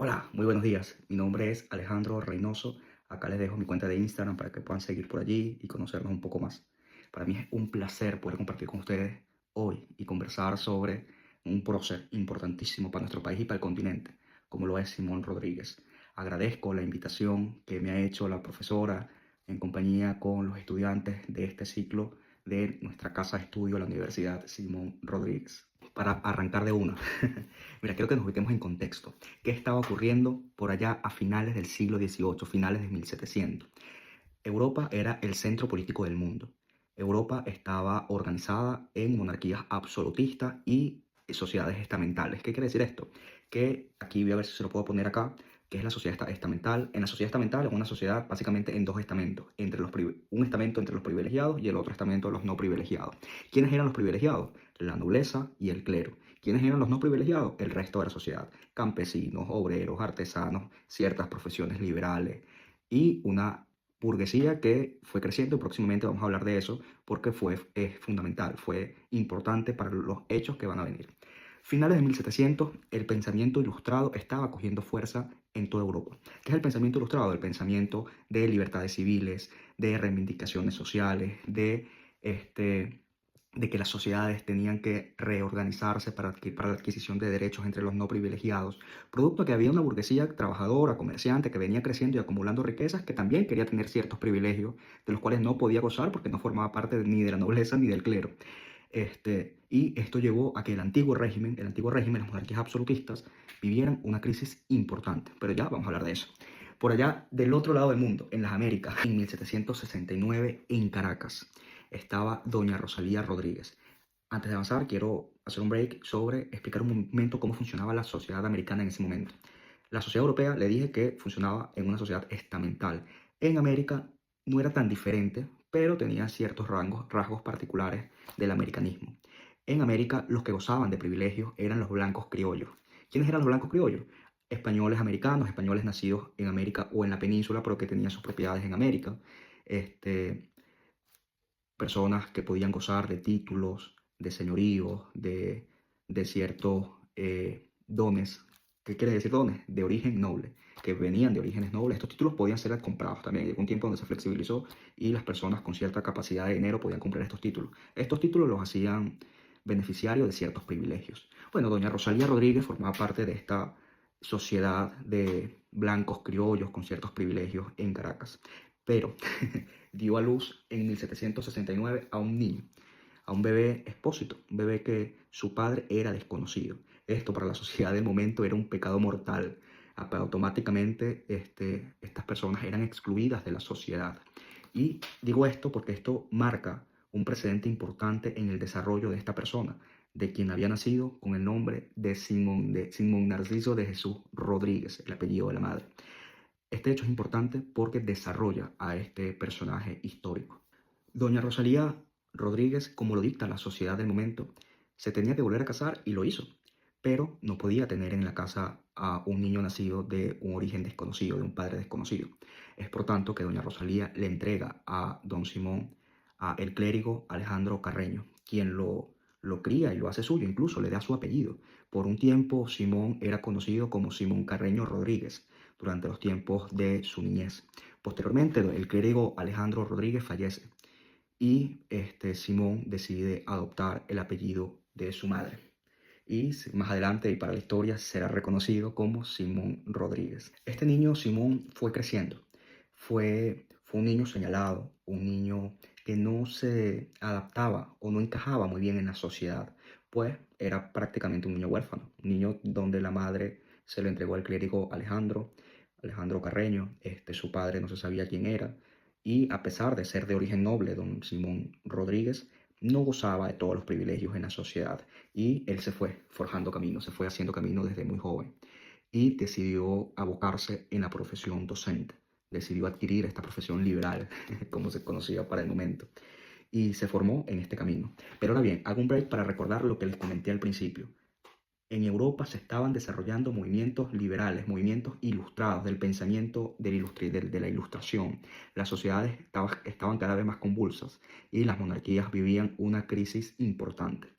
Hola, muy buenos días. Mi nombre es Alejandro Reynoso. Acá les dejo mi cuenta de Instagram para que puedan seguir por allí y conocernos un poco más. Para mí es un placer poder compartir con ustedes hoy y conversar sobre un prócer importantísimo para nuestro país y para el continente, como lo es Simón Rodríguez. Agradezco la invitación que me ha hecho la profesora en compañía con los estudiantes de este ciclo de nuestra casa de estudio, la Universidad Simón Rodríguez. Para arrancar de una, mira, quiero que nos ubiquemos en contexto. ¿Qué estaba ocurriendo por allá a finales del siglo XVIII, finales de 1700? Europa era el centro político del mundo. Europa estaba organizada en monarquías absolutistas y sociedades estamentales. ¿Qué quiere decir esto? Que aquí voy a ver si se lo puedo poner acá, que es la sociedad estamental. En la sociedad estamental es una sociedad básicamente en dos estamentos, un estamento entre los privilegiados y el otro estamento de los no privilegiados. ¿Quiénes eran los privilegiados? La nobleza y el clero. ¿Quiénes eran los no privilegiados? El resto de la sociedad. Campesinos, obreros, artesanos, ciertas profesiones liberales y una burguesía que fue creciendo y próximamente vamos a hablar de eso porque es fundamental, fue importante para los hechos que van a venir. Finales de 1700, el pensamiento ilustrado estaba cogiendo fuerza en toda Europa. ¿Qué es el pensamiento ilustrado? El pensamiento de libertades civiles, de reivindicaciones sociales, de que las sociedades tenían que reorganizarse para la adquisición de derechos entre los no privilegiados, producto que había una burguesía trabajadora, comerciante, que venía creciendo y acumulando riquezas, que también quería tener ciertos privilegios, de los cuales no podía gozar porque no formaba parte ni de la nobleza ni del clero. Y esto llevó a que el antiguo régimen, las monarquías absolutistas, vivieran una crisis importante. Pero ya vamos a hablar de eso. Por allá, del otro lado del mundo, en las Américas, en 1769, en Caracas, estaba doña Rosalía Rodríguez. Antes de avanzar, quiero hacer un break sobre explicar un momento cómo funcionaba la sociedad americana en ese momento. La sociedad europea le dije que funcionaba en una sociedad estamental. En América no era tan diferente, pero tenía ciertos rasgos particulares del americanismo. En América los que gozaban de privilegios eran los blancos criollos. ¿Quiénes eran los blancos criollos? Españoles americanos, españoles nacidos en América o en la península, pero que tenían sus propiedades en América. Este, Personas que podían gozar de títulos, de señoríos, de ciertos dones. ¿Qué quiere decir dones? De origen noble, que venían de orígenes nobles. Estos títulos podían ser comprados también. Llegó un tiempo donde se flexibilizó y las personas con cierta capacidad de dinero podían comprar estos títulos. Estos títulos los hacían beneficiarios de ciertos privilegios. Bueno, doña Rosalía Rodríguez formaba parte de esta sociedad de blancos criollos con ciertos privilegios en Caracas. Pero dio a luz en 1769 a un niño, a un bebé expósito, un bebé que su padre era desconocido. Esto para la sociedad del momento era un pecado mortal. Automáticamente estas personas eran excluidas de la sociedad. Y digo esto porque esto marca un precedente importante en el desarrollo de esta persona, de quien había nacido con el nombre de Simón Narciso de Jesús Rodríguez, el apellido de la madre. Este hecho es importante porque desarrolla a este personaje histórico. Doña Rosalía Rodríguez, como lo dicta la sociedad del momento, se tenía que volver a casar y lo hizo, pero no podía tener en la casa a un niño nacido de un origen desconocido, de un padre desconocido. Es por tanto que doña Rosalía le entrega a don Simón a el clérigo Alejandro Carreño, quien lo cría y lo hace suyo, incluso le da su apellido. Por un tiempo Simón era conocido como Simón Carreño Rodríguez durante los tiempos de su niñez. Posteriormente el clérigo Alejandro Rodríguez fallece y Simón decide adoptar el apellido de su madre. Y más adelante y para la historia será reconocido como Simón Rodríguez. Este niño Simón fue creciendo, fue un niño señalado, un niño que no se adaptaba o no encajaba muy bien en la sociedad, pues era prácticamente un niño huérfano, un niño donde la madre se lo entregó al clérigo Alejandro Carreño. Su padre no se sabía quién era, y a pesar de ser de origen noble, don Simón Rodríguez no gozaba de todos los privilegios en la sociedad, y él se fue forjando camino, se fue haciendo camino desde muy joven y decidió abocarse en la profesión docente, decidió adquirir esta profesión liberal, como se conocía para el momento, y se formó en este camino. Pero ahora bien, hago un break para recordar lo que les comenté al principio. En Europa se estaban desarrollando movimientos liberales, movimientos ilustrados del pensamiento de la ilustración. Las sociedades estaban cada vez más convulsas y las monarquías vivían una crisis importante.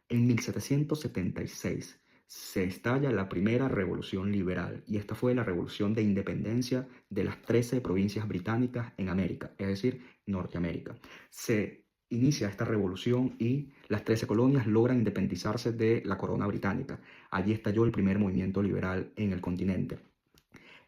En 1776, se estalla la primera revolución liberal, y esta fue la revolución de independencia de las 13 provincias británicas en América, es decir, Norteamérica. Se inicia esta revolución y las 13 colonias logran independizarse de la corona británica. Allí estalló el primer movimiento liberal en el continente.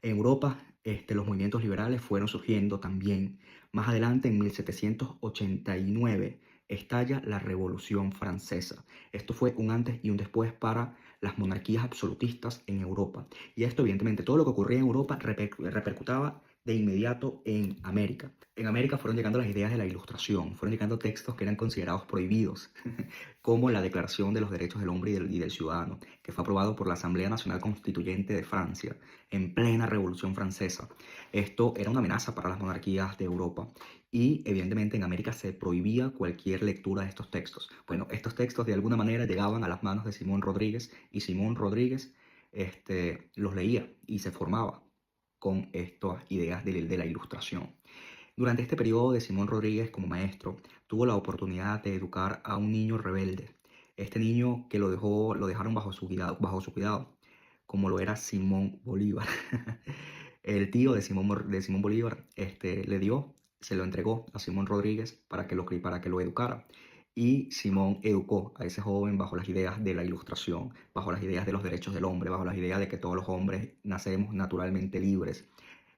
En Europa, los movimientos liberales fueron surgiendo también. Más adelante, en 1789, estalla la Revolución Francesa. Esto fue un antes y un después para las monarquías absolutistas en Europa. Y esto, evidentemente, todo lo que ocurría en Europa repercutaba de inmediato en América. En América fueron llegando las ideas de la Ilustración, fueron llegando textos que eran considerados prohibidos, como la Declaración de los Derechos del Hombre y del Ciudadano, que fue aprobado por la Asamblea Nacional Constituyente de Francia en plena Revolución Francesa. Esto era una amenaza para las monarquías de Europa y evidentemente en América se prohibía cualquier lectura de estos textos. Bueno, estos textos de alguna manera llegaban a las manos de Simón Rodríguez y Simón Rodríguez los leía y se formaba con estas ideas de la Ilustración. Durante este periodo de Simón Rodríguez como maestro, tuvo la oportunidad de educar a un niño rebelde. Este niño que lo dejaron bajo su cuidado, como lo era Simón Bolívar. El tío de Simón Bolívar se lo entregó a Simón Rodríguez para que lo educara. Y Simón educó a ese joven bajo las ideas de la Ilustración, bajo las ideas de los derechos del hombre, bajo las ideas de que todos los hombres nacemos naturalmente libres,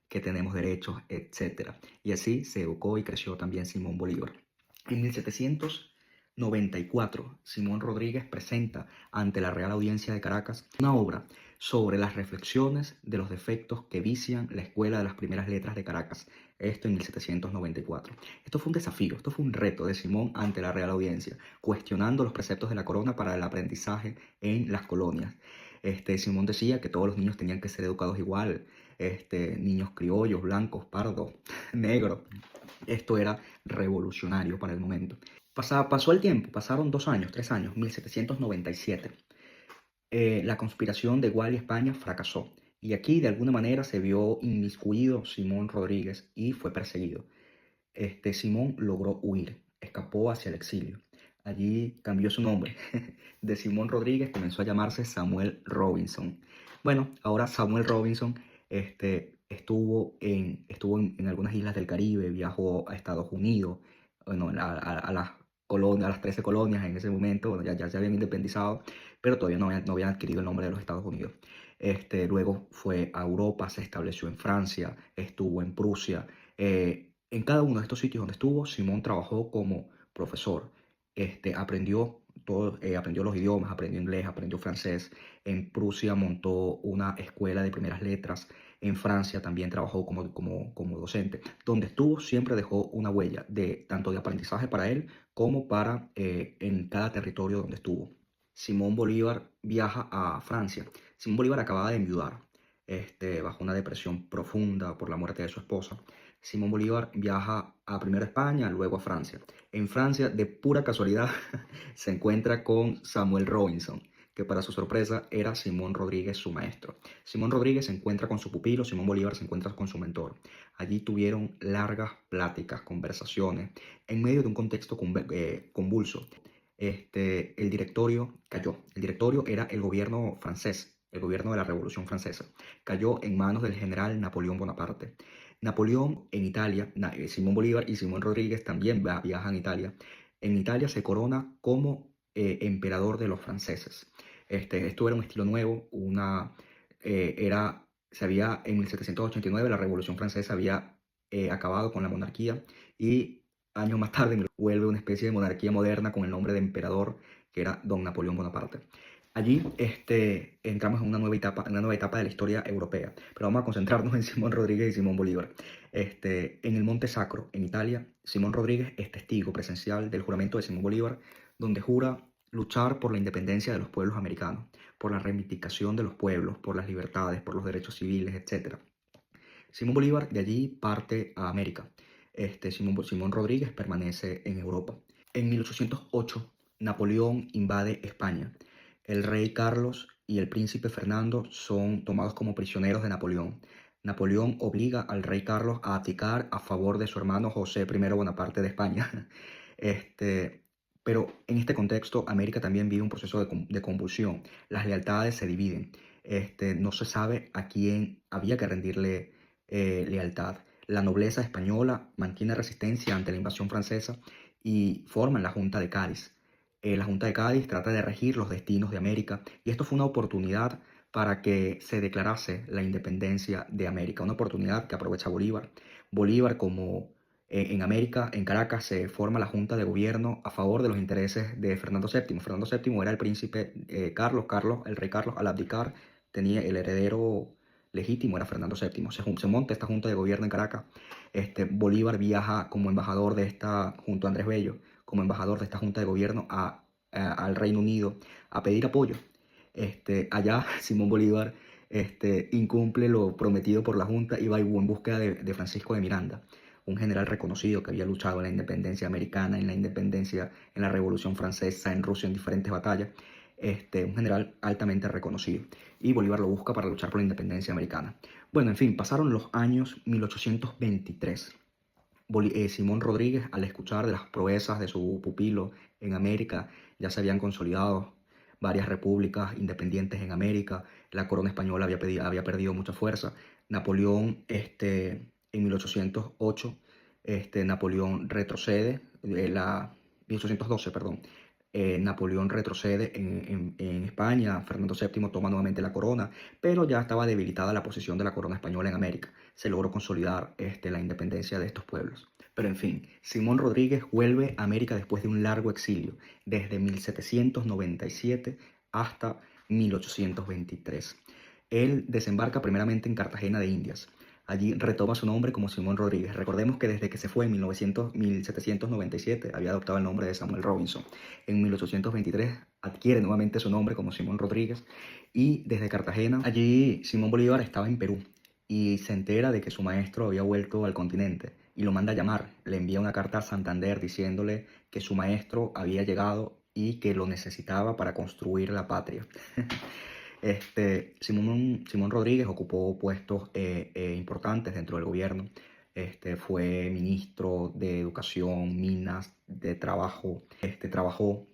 que tenemos derechos, etcétera. Y así se educó y creció también Simón Bolívar. En 1794, Simón Rodríguez presenta ante la Real Audiencia de Caracas una obra sobre las reflexiones de los defectos que vician la Escuela de las Primeras Letras de Caracas. Esto en 1794. Esto fue un desafío, esto fue un reto de Simón ante la Real Audiencia, cuestionando los preceptos de la corona para el aprendizaje en las colonias. Simón decía que todos los niños tenían que ser educados igual, niños criollos, blancos, pardos, negros. Esto era revolucionario para el momento. Pasó el tiempo, pasaron 2 años, 3 años, 1797. La conspiración de Gual y España fracasó. Y aquí de alguna manera se vio inmiscuido Simón Rodríguez y fue perseguido. Simón logró huir, escapó hacia el exilio. Allí cambió su nombre. De Simón Rodríguez comenzó a llamarse Samuel Robinson. Bueno, ahora Samuel Robinson estuvo en algunas islas del Caribe, viajó a Estados Unidos, bueno, a las colonias, a las 13 colonias en ese momento, bueno, ya se habían independizado, pero todavía no habían adquirido el nombre de los Estados Unidos. Luego fue a Europa, se estableció en Francia, estuvo en Prusia. En cada uno de estos sitios donde estuvo, Simón trabajó como profesor. Aprendió los idiomas, aprendió inglés, aprendió francés. En Prusia montó una escuela de primeras letras. En Francia también trabajó como docente. Donde estuvo siempre dejó una huella tanto de aprendizaje para él como para en cada territorio donde estuvo. Simón Bolívar viaja a Francia. Simón Bolívar acababa de enviudar, bajo una depresión profunda por la muerte de su esposa. Simón Bolívar viaja primero a España, luego a Francia. En Francia, de pura casualidad, se encuentra con Samuel Robinson, que para su sorpresa era Simón Rodríguez, su maestro. Simón Rodríguez se encuentra con su pupilo, Simón Bolívar se encuentra con su mentor. Allí tuvieron largas pláticas, conversaciones, en medio de un contexto convulso. El directorio cayó. El directorio era el gobierno francés, el gobierno de la Revolución Francesa. Cayó en manos del general Napoleón Bonaparte. Napoleón en Italia, Simón Bolívar y Simón Rodríguez también viajan a Italia. En Italia se corona como emperador de los franceses. Esto era un estilo nuevo, en 1789 la Revolución Francesa había acabado con la monarquía y años más tarde vuelve una especie de monarquía moderna con el nombre de emperador, que era Don Napoleón Bonaparte. Allí entramos en una nueva etapa de la historia europea, pero vamos a concentrarnos en Simón Rodríguez y Simón Bolívar. En el Monte Sacro, en Italia, Simón Rodríguez es testigo presencial del juramento de Simón Bolívar, donde jura luchar por la independencia de los pueblos americanos, por la reivindicación de los pueblos, por las libertades, por los derechos civiles, etc. Simón Bolívar de allí parte a América. Simón Rodríguez permanece en Europa. En 1808, Napoleón invade España. El rey Carlos y el príncipe Fernando son tomados como prisioneros de Napoleón. Napoleón obliga al rey Carlos a abdicar a favor de su hermano José I Bonaparte de España. Pero en este contexto, América también vive un proceso de convulsión. Las lealtades se dividen. No se sabe a quién había que rendirle lealtad. La nobleza española mantiene resistencia ante la invasión francesa y forman la Junta de Cádiz. La Junta de Cádiz trata de regir los destinos de América y esto fue una oportunidad para que se declarase la independencia de América, una oportunidad que aprovecha Bolívar. Bolívar, como en América, en Caracas, se forma la Junta de Gobierno a favor de los intereses de Fernando VII. Fernando VII era el príncipe Carlos, el rey Carlos, al abdicar, tenía el heredero legítimo, era Fernando VII. Se monta esta Junta de Gobierno en Caracas. Bolívar viaja como embajador de esta, junto a Andrés Bello, como embajador de esta Junta de Gobierno al Reino Unido a pedir apoyo. Allá Simón Bolívar incumple lo prometido por la Junta y va en búsqueda de Francisco de Miranda, un general reconocido que había luchado en la independencia americana, en la independencia, en la Revolución Francesa, en Rusia, en diferentes batallas. Un general altamente reconocido. Y Bolívar lo busca para luchar por la independencia americana. Bueno, en fin, pasaron los años 1823. Simón Rodríguez, al escuchar de las proezas de su pupilo en América, ya se habían consolidado varias repúblicas independientes en América, la corona española había perdido mucha fuerza. Napoleón, en 1808, Napoleón retrocede, 1812, perdón, Napoleón retrocede en España, Fernando VII toma nuevamente la corona, pero ya estaba debilitada la posición de la corona española en América. Se logró consolidar la independencia de estos pueblos. Pero en fin, Simón Rodríguez vuelve a América después de un largo exilio, desde 1797 hasta 1823. Él desembarca primeramente en Cartagena de Indias. Allí retoma su nombre como Simón Rodríguez. Recordemos que desde que se fue en 1797 había adoptado el nombre de Samuel Robinson. En 1823 adquiere nuevamente su nombre como Simón Rodríguez y desde Cartagena, allí Simón Bolívar estaba en Perú y se entera de que su maestro había vuelto al continente y lo manda a llamar. Le envía una carta a Santander diciéndole que su maestro había llegado y que lo necesitaba para construir la patria. Simón Rodríguez ocupó puestos importantes dentro del gobierno. Fue ministro de Educación, Minas, de Trabajo. Trabajó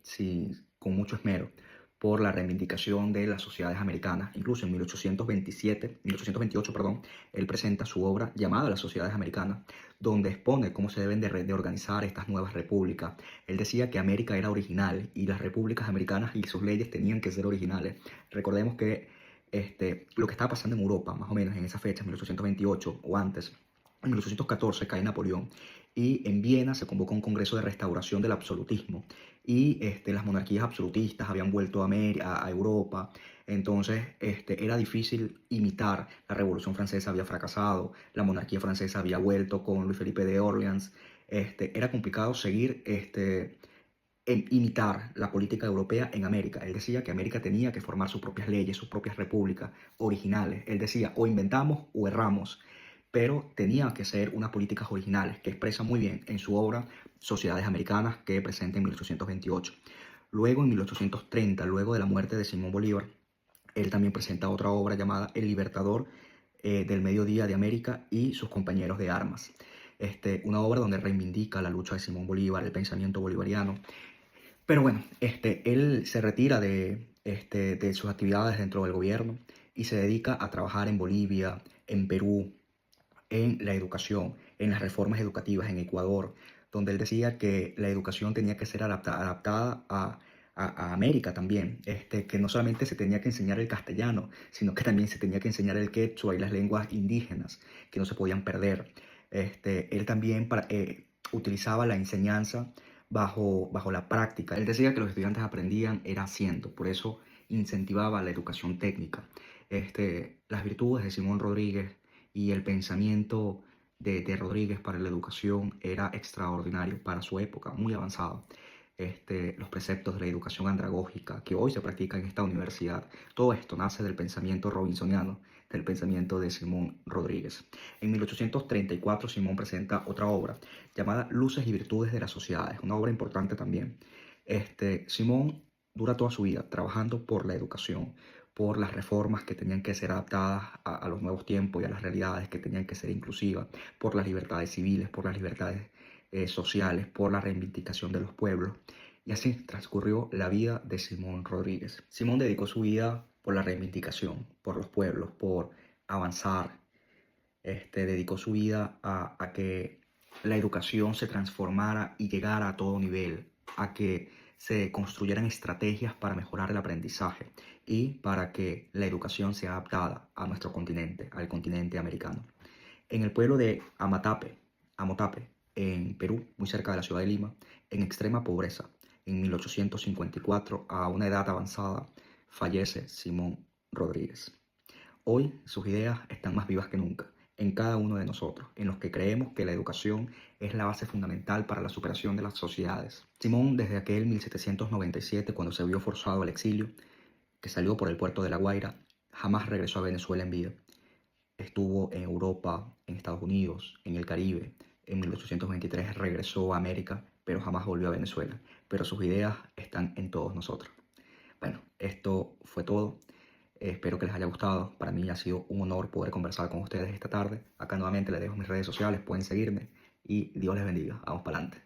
con mucho esmero por la reivindicación de las sociedades americanas. Incluso en 1828, perdón, él presenta su obra llamada Las Sociedades Americanas, donde expone cómo se deben de organizar estas nuevas repúblicas. Él decía que América era original y las repúblicas americanas y sus leyes tenían que ser originales. Recordemos que lo que estaba pasando en Europa, más o menos en esa fecha, 1828 o antes, en 1814 cae Napoleón y en Viena se convoca un congreso de restauración del absolutismo y las monarquías absolutistas habían vuelto a Europa. Entonces era difícil imitar. La Revolución Francesa había fracasado, la monarquía francesa había vuelto con Luis Felipe de Orleans. Era complicado seguir imitar la política europea en América. Él decía que América tenía que formar sus propias leyes, sus propias repúblicas originales. Él decía, o inventamos o erramos, pero tenía que ser unas políticas originales, que expresa muy bien en su obra Sociedades Americanas, que presenta en 1828. Luego, en 1830, luego de la muerte de Simón Bolívar, él también presenta otra obra llamada El Libertador del Mediodía de América y sus compañeros de armas. Una obra donde reivindica la lucha de Simón Bolívar, el pensamiento bolivariano. Pero bueno, él se retira de sus actividades dentro del gobierno y se dedica a trabajar en Bolivia, en Perú, en la educación, en las reformas educativas en Ecuador, donde él decía que la educación tenía que ser adaptada a América también, que no solamente se tenía que enseñar el castellano, sino que también se tenía que enseñar el quechua y las lenguas indígenas, que no se podían perder. Él también utilizaba la enseñanza bajo la práctica. Él decía que los estudiantes aprendían era haciendo, por eso incentivaba la educación técnica. Las virtudes de Simón Rodríguez y el pensamiento de Rodríguez para la educación era extraordinario para su época, muy avanzado. Los preceptos de la educación andragógica que hoy se practica en esta universidad, todo esto nace del pensamiento robinsoniano, del pensamiento de Simón Rodríguez. En 1834 Simón presenta otra obra llamada Luces y Virtudes de las Sociedades, una obra importante también. Simón dura toda su vida trabajando por la educación, por las reformas que tenían que ser adaptadas a los nuevos tiempos y a las realidades que tenían que ser inclusivas, por las libertades civiles, por las libertades sociales, por la reivindicación de los pueblos. Y así transcurrió la vida de Simón Rodríguez. Simón dedicó su vida por la reivindicación, por los pueblos, por avanzar. Dedicó su vida a que la educación se transformara y llegara a todo nivel, a que se construyeran estrategias para mejorar el aprendizaje y para que la educación sea adaptada a nuestro continente, al continente americano. En el pueblo de Amotape, en Perú, muy cerca de la ciudad de Lima, en extrema pobreza, en 1854, a una edad avanzada, fallece Simón Rodríguez. Hoy sus ideas están más vivas que nunca en cada uno de nosotros, en los que creemos que la educación es la base fundamental para la superación de las sociedades. Simón, desde aquel 1797, cuando se vio forzado al exilio, que salió por el puerto de La Guaira, jamás regresó a Venezuela en vida. Estuvo en Europa, en Estados Unidos, en el Caribe. En 1823 regresó a América, pero jamás volvió a Venezuela. Pero sus ideas están en todos nosotros. Bueno, esto fue todo. Espero que les haya gustado. Para mí ha sido un honor poder conversar con ustedes esta tarde. Acá nuevamente les dejo mis redes sociales, pueden seguirme y Dios les bendiga. Vamos para adelante.